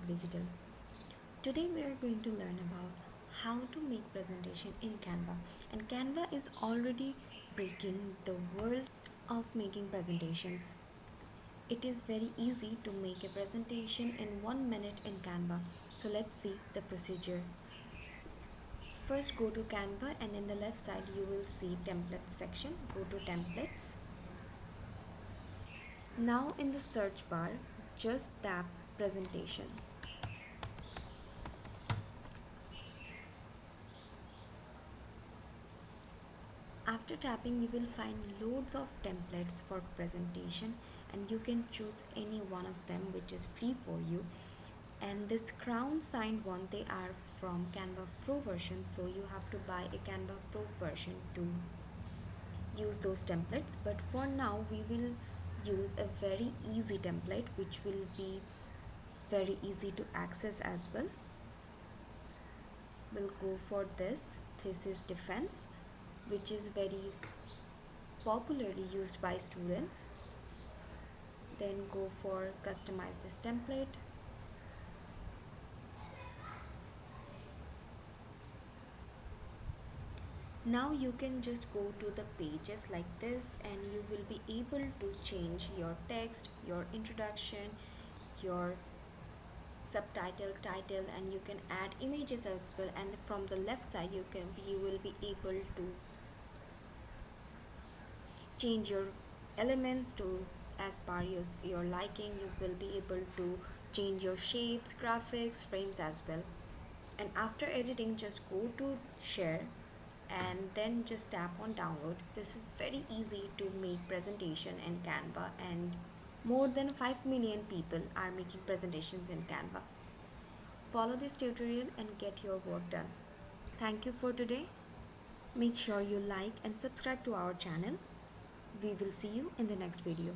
Digital. Today we are going to learn about how to make presentation in Canva. And Canva is already breaking the world of making presentations. It is very easy to make a presentation in 1 minute in Canva. So let's see the procedure. First go to Canva and in the left side you will see templates section. Go to templates. Now in the search bar just tap presentation. After tapping you will find loads of templates for presentation and you can choose any one of them which is free for you. And this crown signed one, they are from Canva Pro version, so you have to buy a Canva Pro version to use those templates. But for now we will use a very easy template which will be very easy to access as well. We'll go for this thesis defense, which is very popularly used by students. Then go for customize this template. Now you can just go to the pages like this and you will be able to change your text, your introduction, your subtitle, title, and you can add images as well. And from the left side you will be able to change your elements to as per your liking. You will be able to change your shapes, graphics, frames as well. And after editing just go to share and then just tap on download. This is very easy to make presentation in Canva and more than 5 million people are making presentations in Canva. Follow this tutorial and get your work done. Thank you for today. Make sure you like and subscribe to our channel. We will see you in the next video.